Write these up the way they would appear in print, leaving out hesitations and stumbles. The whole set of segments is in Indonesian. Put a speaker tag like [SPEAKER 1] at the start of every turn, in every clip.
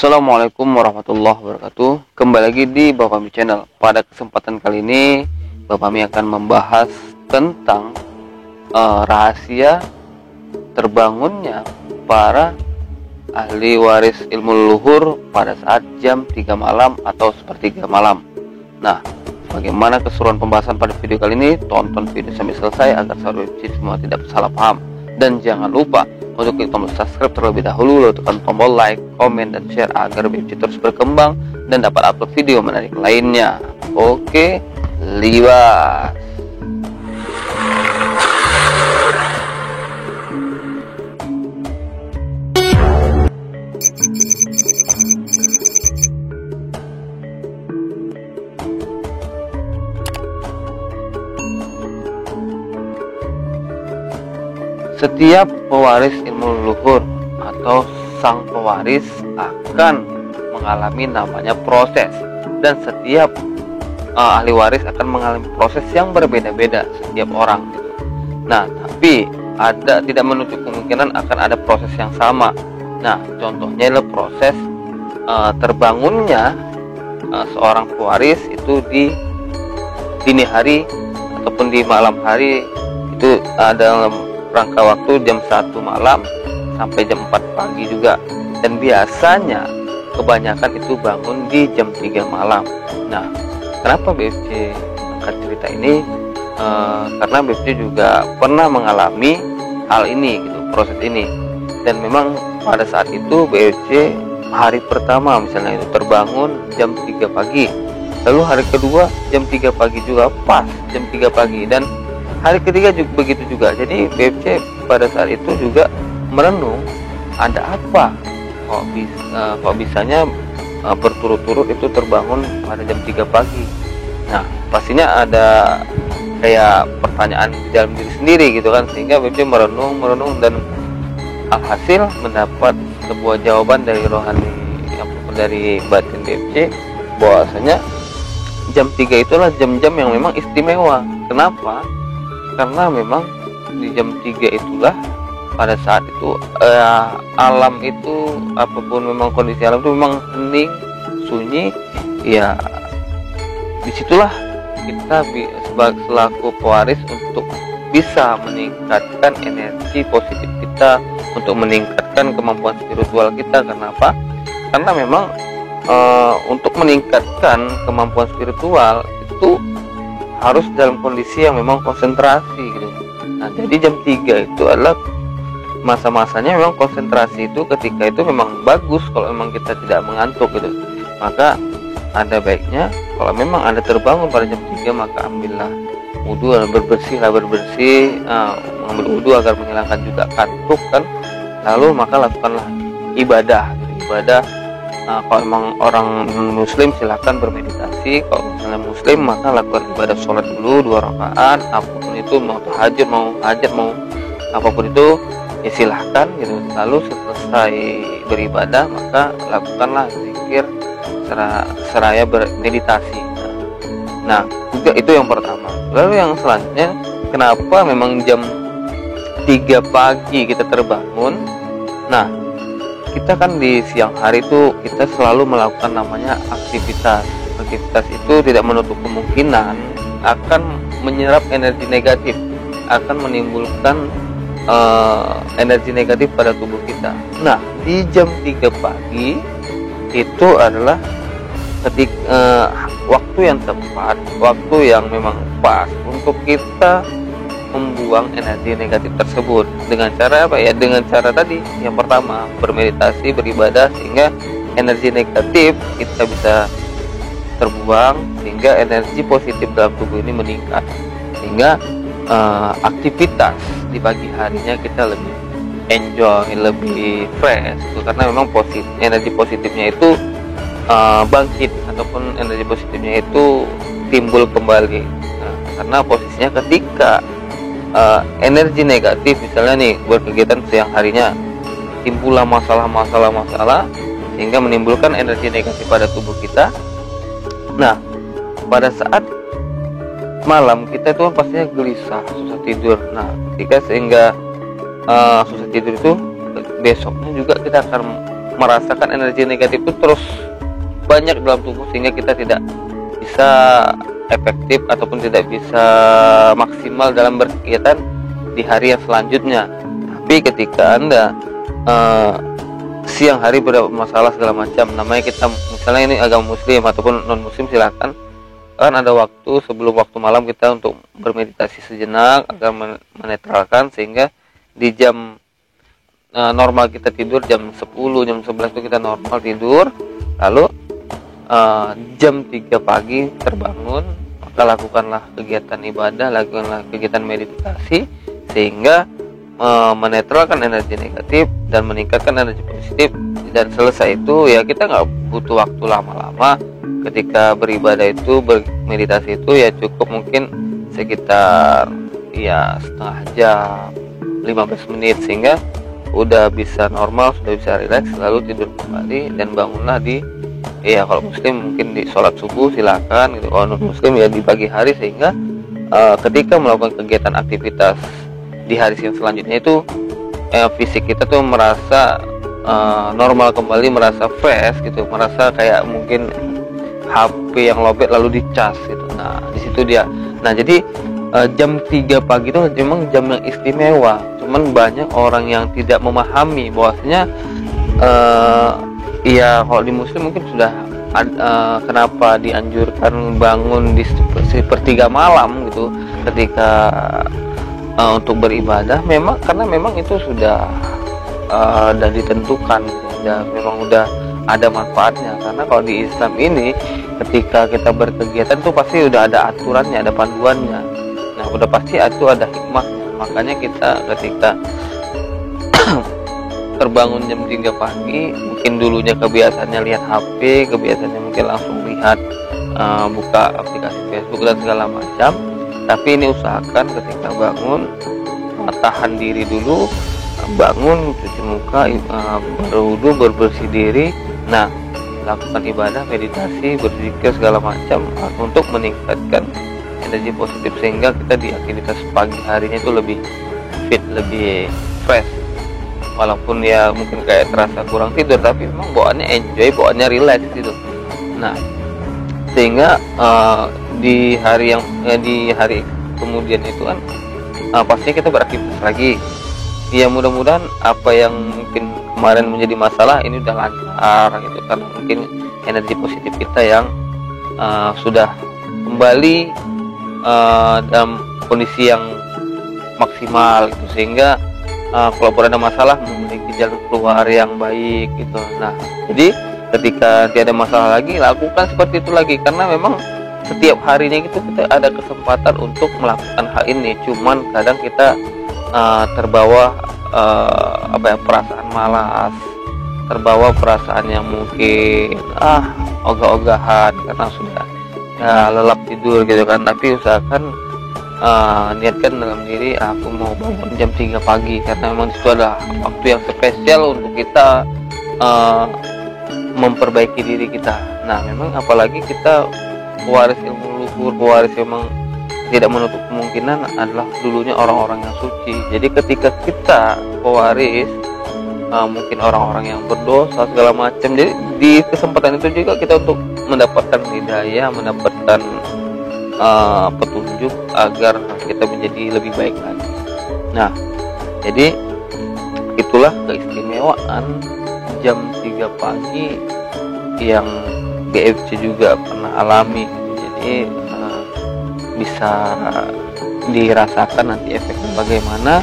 [SPEAKER 1] Assalamualaikum warahmatullahi wabarakatuh. Kembali lagi di Bapami Channel. Pada kesempatan kali ini Bapami akan membahas tentang rahasia terbangunnya para ahli waris ilmu leluhur pada saat jam 3 malam atau sepertiga malam. Nah, bagaimana keseruan pembahasan pada video kali ini? Tonton video sampai selesai agar saudara semua tidak salah paham. Dan jangan lupa untuk klik tombol subscribe terlebih dahulu, lalu tekan tombol like, komen, dan share agar BFC terus berkembang dan dapat upload video menarik lainnya. Oke, liwas. Setiap pewaris ilmu leluhur atau sang pewaris akan mengalami namanya proses, dan setiap ahli waris akan mengalami proses yang berbeda-beda setiap orang gitu. Nah, tapi tidak menutup kemungkinan akan ada proses yang sama. Nah, contohnya adalah proses terbangunnya seorang pewaris itu di dini hari ataupun di malam hari, itu ada rangka waktu jam 1 malam sampai jam 4 pagi juga, dan biasanya kebanyakan itu bangun di jam 3 malam. Nah, kenapa BFC angkat cerita ini? Karena BFC juga pernah mengalami hal ini gitu, proses ini, dan memang pada saat itu BFC hari pertama misalnya itu terbangun jam 3 pagi, lalu hari kedua jam 3 pagi juga pas jam 3 pagi, dan hari ketiga juga begitu juga. Jadi BFC pada saat itu juga merenung, ada apa kok bisanya berturut-turut itu terbangun pada jam 3 pagi. Nah, pastinya ada kayak pertanyaan di dalam diri sendiri gitu kan, sehingga BFC merenung dan alhasil mendapat sebuah jawaban dari rohani ataupun dari batin BFC bahwasanya jam 3 itulah jam-jam yang memang istimewa. Kenapa? Karena memang di jam 3 itulah pada saat itu alam itu, apapun memang kondisi alam itu memang hening, sunyi. Ya, disitulah kita selaku pewaris untuk bisa meningkatkan energi positif kita, untuk meningkatkan kemampuan spiritual kita. Kenapa? Karena memang untuk meningkatkan kemampuan spiritual itu harus dalam kondisi yang memang konsentrasi gitu. Nah, jadi jam 3 itu adalah masa-masanya memang konsentrasi itu, ketika itu memang bagus kalau memang kita tidak mengantuk gitu. Maka ada baiknya kalau memang Anda terbangun pada jam 3, maka ambillah wudhu dan bersih, mengambil wudhu agar menghilangkan juga kantuk kan. Lalu maka lakukanlah ibadah gitu. Kalau memang orang muslim silahkan bermeditasi. Kalau misalnya muslim maka lakukan ibadah sholat dulu 2 rakaat, apapun itu, mau tahajud, mau hajat, mau apapun itu ya silahkan gitu. Lalu selesai beribadah maka lakukanlah zikir seraya bermeditasi. Nah, juga itu yang pertama. Lalu yang selanjutnya, kenapa memang jam 3 pagi kita terbangun? Nah, kita kan di siang hari itu kita selalu melakukan namanya aktivitas itu tidak menutup kemungkinan akan menyerap energi negatif, akan menimbulkan energi negatif pada tubuh kita. Nah, di jam 3 pagi itu adalah waktu yang tepat, waktu yang memang pas untuk kita membuang energi negatif tersebut. Dengan cara apa ya? Dengan cara tadi, yang pertama bermeditasi, beribadah, sehingga energi negatif kita bisa terbuang, sehingga energi positif dalam tubuh ini meningkat, sehingga aktivitas di pagi harinya kita lebih enjoy, lebih fresh karena memang energi positifnya itu bangkit, ataupun energi positifnya itu timbul kembali. Nah, karena posisinya ketika energi negatif misalnya nih berkegiatan siang harinya, timbullah masalah sehingga menimbulkan energi negatif pada tubuh kita. Nah, pada saat malam kita itu pastinya gelisah, susah tidur. Nah, ketika sehingga susah tidur itu besoknya juga kita akan merasakan energi negatif itu terus banyak dalam tubuh, sehingga kita tidak bisa efektif ataupun tidak bisa maksimal dalam berkegiatan di hari yang selanjutnya. Tapi ketika Anda siang hari bermasalah segala macam, namanya kita misalnya ini agama muslim ataupun non muslim, silahkan, kan ada waktu sebelum waktu malam kita untuk bermeditasi sejenak agar menetralkan, sehingga di jam normal kita tidur jam 10, jam 11 itu kita normal tidur, lalu jam 3 pagi terbangun, maka lakukanlah kegiatan ibadah, lakukanlah kegiatan meditasi, sehingga menetralkan energi negatif dan meningkatkan energi positif. Dan selesai itu ya kita nggak butuh waktu lama-lama. Ketika beribadah itu, bermeditasi itu ya cukup mungkin sekitar ya setengah jam, 15 menit, sehingga udah bisa normal, sudah bisa rileks, lalu tidur kembali dan bangunlah di, ya kalau muslim mungkin di sholat subuh silakan gitu, kalau non muslim ya di pagi hari, sehingga ketika melakukan kegiatan aktivitas di hari yang selanjutnya itu fisik kita tuh merasa normal kembali, merasa fresh gitu, merasa kayak mungkin HP yang lobet lalu dicas gitu. Nah di situ dia. Nah jadi jam 3 pagi itu memang jam yang istimewa, cuman banyak orang yang tidak memahami bahwasanya ya kalau di muslim mungkin sudah kenapa dianjurkan bangun di sepertiga malam gitu ketika untuk beribadah, memang karena memang itu sudah ditentukan, ya memang udah ada manfaatnya. Karena kalau di Islam ini ketika kita berkegiatan tuh pasti udah ada aturannya, ada panduannya. Nah udah pasti itu ada hikmahnya. Makanya kita ketika terbangun jam 3 pagi, mungkin dulunya kebiasaannya lihat HP, kebiasaannya mungkin langsung lihat buka aplikasi Facebook dan segala macam. Tapi ini usahakan ketika bangun tahan diri dulu, bangun, cuci muka, berwudu, berbersih diri, nah lakukan ibadah, meditasi, berzikir segala macam untuk meningkatkan energi positif, sehingga kita di aktivitas pagi harinya itu lebih fit, lebih fresh. Walaupun ya mungkin kayak terasa kurang tidur, tapi memang bawaannya enjoy, bawaannya relax gitu. Nah sehingga di hari kemudian itu kan pastinya kita beraktivitas lagi. Ya mudah-mudahan apa yang mungkin kemarin menjadi masalah ini udah lancar gitu, karena mungkin energi positif kita yang sudah kembali dalam kondisi yang maksimal gitu, sehingga kalau ada masalah memiliki jalan keluar yang baik gitu. Nah jadi ketika tidak ada masalah lagi, lakukan seperti itu lagi, karena memang setiap harinya gitu kita ada kesempatan untuk melakukan hal ini. Cuman kadang kita terbawa perasaan malas, terbawa perasaan yang mungkin ogah-ogahan karena sudah lelap tidur gitu kan. Tapi usahakan niatkan dalam diri, aku mau bangun jam 3 pagi karena memang itu adalah waktu yang spesial untuk kita memperbaiki diri kita. Nah memang apalagi kita pewaris ilmu leluhur, pewaris memang tidak menutup kemungkinan adalah dulunya orang-orang yang suci. Jadi ketika kita pewaris mungkin orang-orang yang berdosa segala macam, jadi di kesempatan itu juga kita untuk mendapatkan hidayah, mendapatkan petunjuk agar kita menjadi lebih baik lagi. Nah jadi itulah keistimewaan jam 3 pagi yang BFC juga pernah alami. Jadi bisa dirasakan nanti efeknya bagaimana,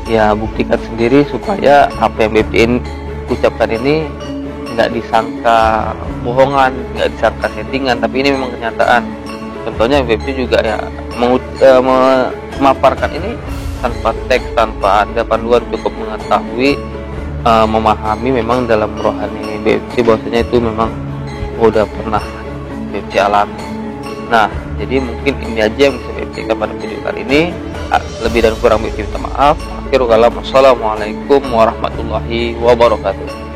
[SPEAKER 1] ya buktikan sendiri supaya apa yang BFC ucapkan ini nggak disangka bohongan, nggak disangka settingan, tapi ini memang kenyataan. Contohnya BFC juga ya memaparkan ini tanpa teks, tanpa ada panduan, cukup mengetahui, memahami memang dalam rohani BFC bahwasanya itu memang udah pernah BFC alami. Nah jadi mungkin ini aja yang bisa BFC pada video kali ini. Lebih dan kurang BFC minta maaf. Akhirul kalam, wassalamualaikum warahmatullahi wabarakatuh.